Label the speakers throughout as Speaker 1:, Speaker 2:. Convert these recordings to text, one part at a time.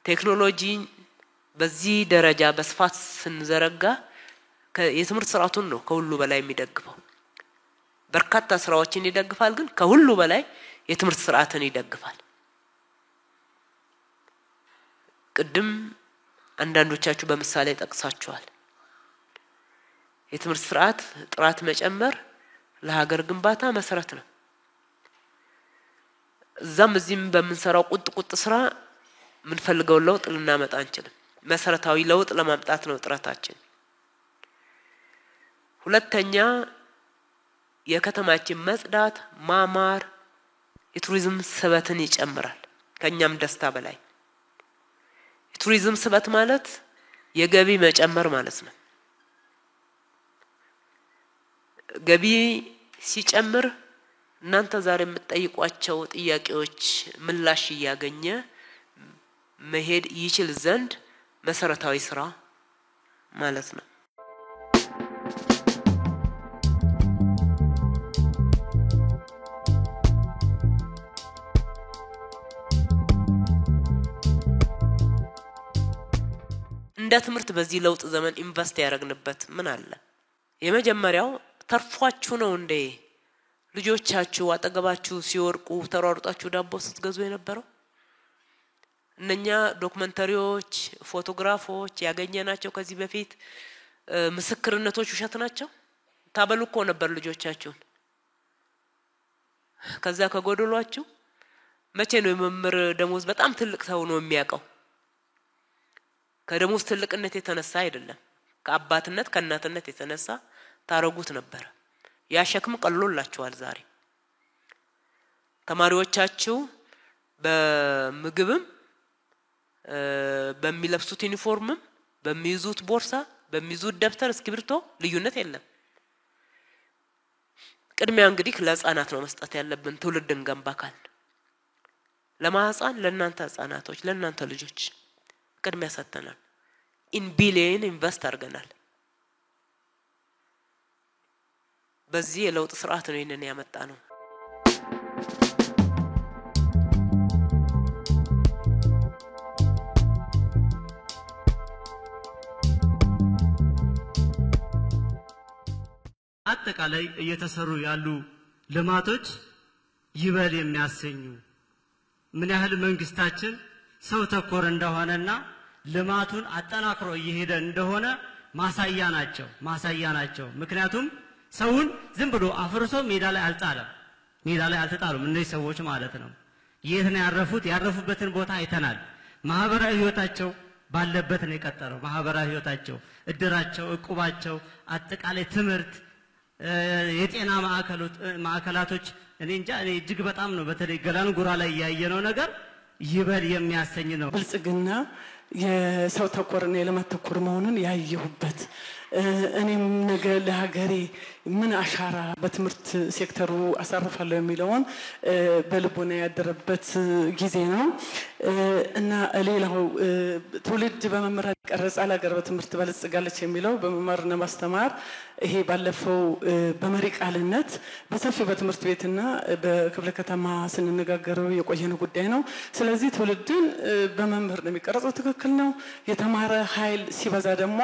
Speaker 1: ቴክኖሎጂ በዚህ ደረጃ በስፋት ስንዘረጋ የትምህርት ስርዓቱን ነው ከሁሉ በላይ የሚደግፈው በርካታ ስራዎችን ይደግፋል ግን ከሁሉ በላይ የትምህርት ስርዓትን ይደግፋል ቅድም አንዳንዶቻችሁ በመሳሌ ጠቅሳችኋል የትምህርት ስርዓት ጥራት መጨመር ለሀገር ግንባታ መሰረት ነው እዛም እዚህም በመንሰራው ቁጥ ስራ ምን ፈልገው ለውጥ ልናመጣ አንችልም መሰረታዊ ለውጥ ለማምጣት ነው ጥረታችን ሁለተኛ የከተማችን መጽዳት ማማር የቱሪዝም ስበትን ይጨምራል ከኛም ደስታ በላይ የቱሪዝም ስበት ማለት የገቢ መጨመር ማለት ነው ገቢ ሲጨምር እናንተ ዛሬ የምትጠይቋቸው ጥያቄዎች ምላሽ ያገኘ መሄድ ይችል ዘንድ መሰረታዊ ስራ ማለት ነው እንደ ትምህርት በዚህ ለውጥ ዘመን ኢንቨስት ያደረግንበት ምን አለ የመጀመሪያው ተርፏችሁ ነው እንዴ ልጆቻችሁ አጠገባችሁ ሲወርቁ ተሯሩጣችሁ ዳቦ ስትገዙ የነበረው እነኛ ዶክመንተሪዎች ፎቶግራፎች ያገኘናቸው ከዚህ በፊት ምስክርነቶች ውሸት ናቸው ታበሉኮ ነበር ልጆቻችሁን ከዛ ከጎደሏችሁ መቼ ነው የመምር ደሞዝ በጣም ትልቅ ሰው ነው የሚያቀው ከደሞዝ ትልቅነት የተነሳ አይደለም ከአባትነት ከእናትነት የተነሳ ታረጉት ነበር ያሸክም ቀሎላችኋል ዛሬ ተማሪዎቻችሁ በምግብም በሚለብሱት ዩኒፎርምም በሚይዙት ቦርሳ በሚይዙት ደብተር እስክሪብቶ ልዩነት የለም ቅድሚያ እንግዲህ ለህፃናት ነው መስጠት ያለብን ትውልድን ገንባካል ለማህፃን ለእናንተ ህፃናቶች ለእናንተ ልጆች ቅድሚያ ሰጥተናል ኢን ቢሊየን ኢንቨስት አድርገናል በዚህ የለውጥ ስርዓት ነው ይሄንን ያመጣ ነው
Speaker 2: አጠቃላይ እየተሰሩ ያሉ ልማቶች ይበል የሚያሰኙ ምን ያህል መንግስታችን ሰው ተኮር እንደሆነና ልማቱን አጠናክሮ እየሄደ እንደሆነ ማሳያ ናቸው ምክንያቱም ሰውን ዝም ብሎ አፍርሶ ሜዳ ላይ አልተጣሉም እነዚህ ሰዎች ማለት ነው የት ነው ያረፉበትን ቦታ አይተናል ማህበራዊ ህይወታቸው ባለበት ነው የቀጠለው ማህበራዊ ህይወታቸው እድራቸው እቁባቸው አጠቃላይ ትምህርት የጤና ማዕከላቶች እኔ እጅግ በጣም ነው በተለይ ገላንጉራ ላይ ያየነው ነገር ይበል የሚያሰኝ ነው
Speaker 3: ብልጽግና የሰው ተኮርና የልማት ተኮር መሆኑን ያየሁበት እኔም ነገ ለሀገሬ ምን አሻራ በትምህርት ሴክተሩ አሳርፋለሁ የሚለውን በልቦና ያደረበት ጊዜ ነው እና ሌላው ትውልድ በመመራት ቀረጻ ለሀገር በትምህርት በልጽጋለች የሚለው በመማርና ማስተማር ይሄ ባለፈው በመሪ ቃልነት በሰፊው በትምህርት ቤትና በክፍለ ከተማ ስንነጋገረው የቆየነው ጉዳይ ነው ስለዚህ ትውልድን በመምህር ነው የሚቀርጸው ትክክል ነው የተማረ ኃይል ሲበዛ ደግሞ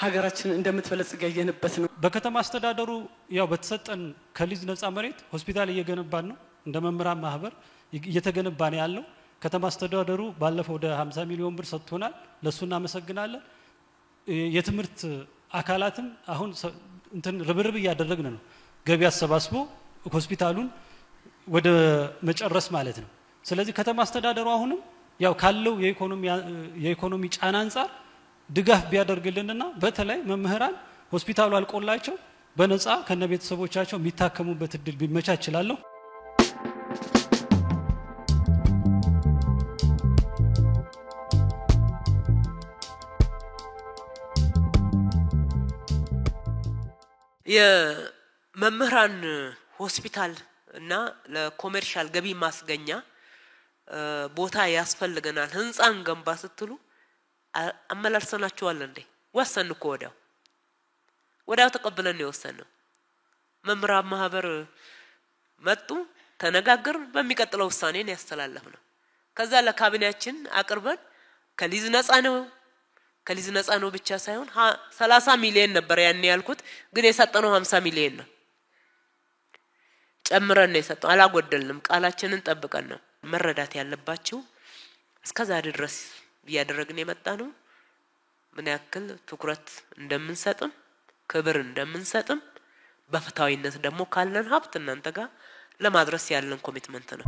Speaker 3: ሀገራችን እንደምትበለጽግ ያየንበት ነው
Speaker 4: በከተማ አስተዳደሩ ያው በተሰጠን ከሊዝ ነፃ መሬት ሆስፒታል እየገነባን ነው እንደ መምህራን ማህበር እየተገነባ ነው ያለው ከተማ አስተዳደሩ ባለፈው ወደ 50 ሚሊዮን ብር ሰጥቶናል ለሱ እናመሰግናለን የትምህርት አካላትም አሁን እንትን ርብርብ ያደረግን ነው ገቢ አሰባስቦ ሆስፒታሉን ወደ መጨረስ ማለት ነው ስለዚህ ከተማ አስተዳደሩ አሁንም ያው ካለው የኢኮኖሚ ጫና አንፃር ድጋፍ ቢያደርግልንና በተለይ መምህራን ሆስፒታሉ አልቆላቸው በነፃ ከነቤተሰቦቻቸው የሚታከሙበት እድል ቢመቻች ይችላል
Speaker 1: የመምህራን ሆስፒታል እና ለኮሜርሻል ገቢ ማስገኛ ቦታ ያስፈልገናል ህንጻን ገንባ ስትሉ አመላልሰናቸዋል እንዴ ወሰንኩ ወዲያው ተቀበለን የወሰነው መምህራን ማህበር መጡ ተነጋገር በሚቀጥለው ውሳኔን ያስተላለፍነው ከዛ ለካቢኔያችን አቅርበን ከሊዝ ነፃ ነው ብቻ ሳይሆን 30 ሚሊዮን ነበር ያን ያልኩት ግን የሰጠነው 50 ሚሊዮን ነው ጨምረን ነው የሰጠነው አላጎደልንም ቃላችንን ጠብቀን ነው መረዳት ያለባችሁ እስከዛሬ ድረስ ያደረግን የመጣ ነው ምን ያክል ትኩረት እንደምንሰጥም ክብር እንደምንሰጥም በፍታዊነት ደግሞ ካለን ሀብት እናንተ ጋር ለማድረስ ያለን ኮሚትመንት ነው